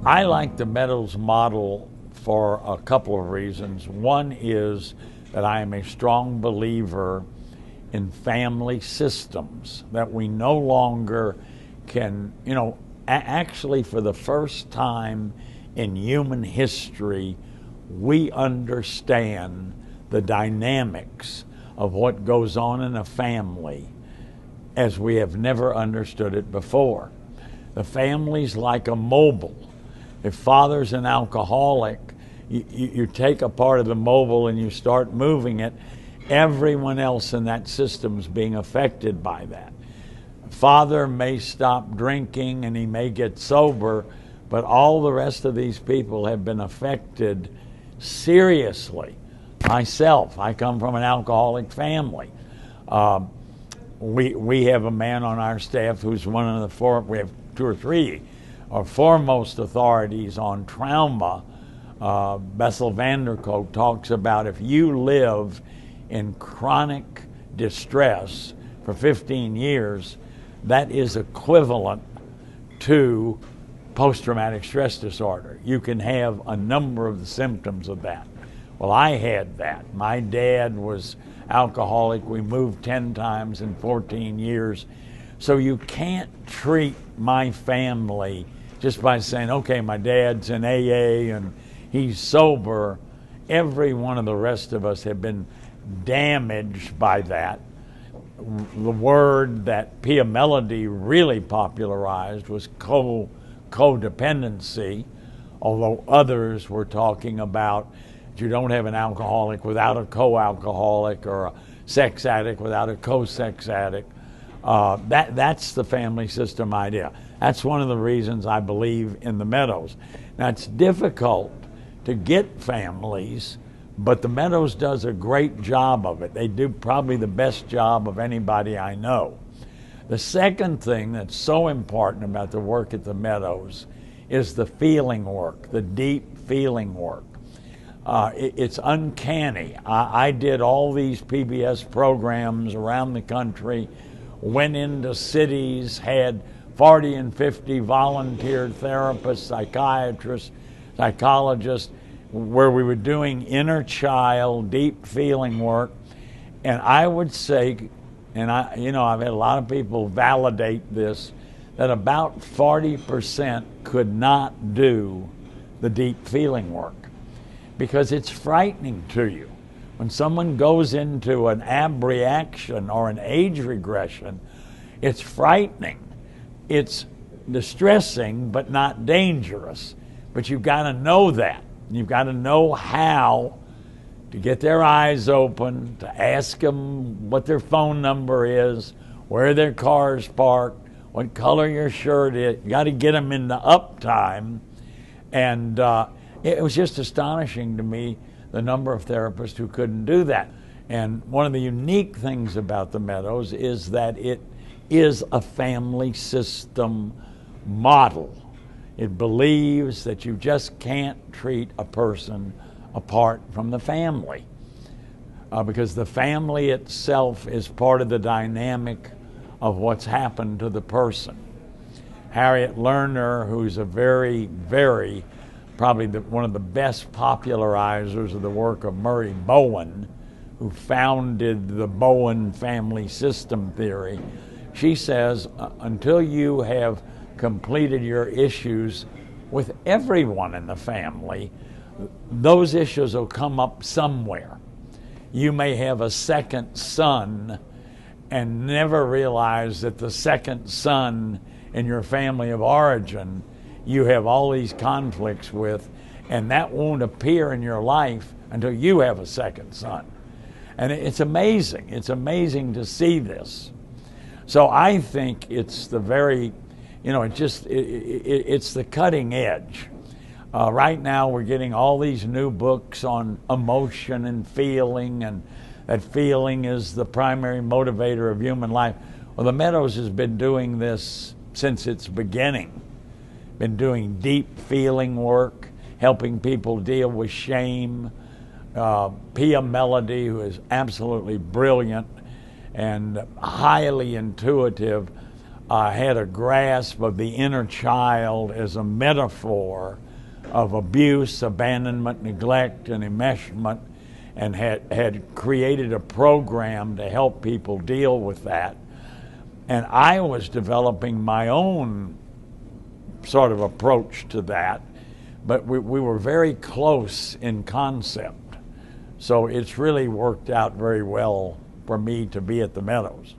I like the Meadows model for a couple of reasons. One is that I am a strong believer in family systems, that we no longer can, actually for the first time in human history, we understand the dynamics of what goes on in a family as we have never understood it before. The family's like a mobile. If father's an alcoholic, you take a part of the mobile and you start moving it, everyone else in that system's being affected by that. Father may stop drinking and he may get sober, but all the rest of these people have been affected seriously. Myself, I come from an alcoholic family. We have a man on our staff who's one of the we have two or three foremost authorities on trauma. Bessel van der Kolk talks about if you live in chronic distress for 15 years, that is equivalent to post-traumatic stress disorder. You can have a number of the symptoms of that. Well, I had that. My dad was alcoholic. We moved 10 times in 14 years. So you can't treat my family just by saying, okay, my dad's in AA and he's sober. Every one of the rest of us have been damaged by that. The word that Pia Mellody really popularized was codependency, although others were talking about you don't have an alcoholic without a co-alcoholic or a sex addict without a co-sex addict. That's the family system idea. That's one of the reasons I believe in the Meadows. Now, it's difficult to get families, but the Meadows does a great job of it. They do probably the best job of anybody I know. The second thing that's so important about the work at the Meadows is the feeling work, the deep feeling work. It's uncanny. I did all these PBS programs around the country, went into cities, had 40 and 50 volunteer therapists, psychiatrists, psychologists, where we were doing inner child, deep feeling work. And I would say, and I've had a lot of people validate this, that about 40% could not do the deep feeling work because it's frightening to you. When someone goes into an abreaction or an age regression, it's frightening. It's distressing, but not dangerous. But you've got to know that. You've got to know how to get their eyes open, to ask them what their phone number is, where their car's parked, what color your shirt is. You got to get them into uptime. And it was just astonishing to me the number of therapists who couldn't do that. And one of the unique things about the Meadows is that it is a family system model. It believes that you just can't treat a person apart from the family because the family itself is part of the dynamic of what's happened to the person. Harriet Lerner, who's a very, very, probably one of the best popularizers of the work of Murray Bowen, who founded the Bowen family system theory, she says until you have completed your issues with everyone in the family, those issues will come up somewhere. You may have a second son and never realize that the second son in your family of origin you have all these conflicts with, and that won't appear in your life until you have a second son. And it's amazing. It's amazing to see this. So I think it's the very, it's the cutting edge. Right now we're getting all these new books on emotion and feeling, and that feeling is the primary motivator of human life. Well, the Meadows has been doing this since its beginning. Been doing deep feeling work, helping people deal with shame. Pia Mellody, who is absolutely brilliant and highly intuitive, had a grasp of the inner child as a metaphor of abuse, abandonment, neglect, and enmeshment, and had created a program to help people deal with that. And I was developing my own sort of approach to that, but we were very close in concept. So it's really worked out very well for me to be at the Meadows.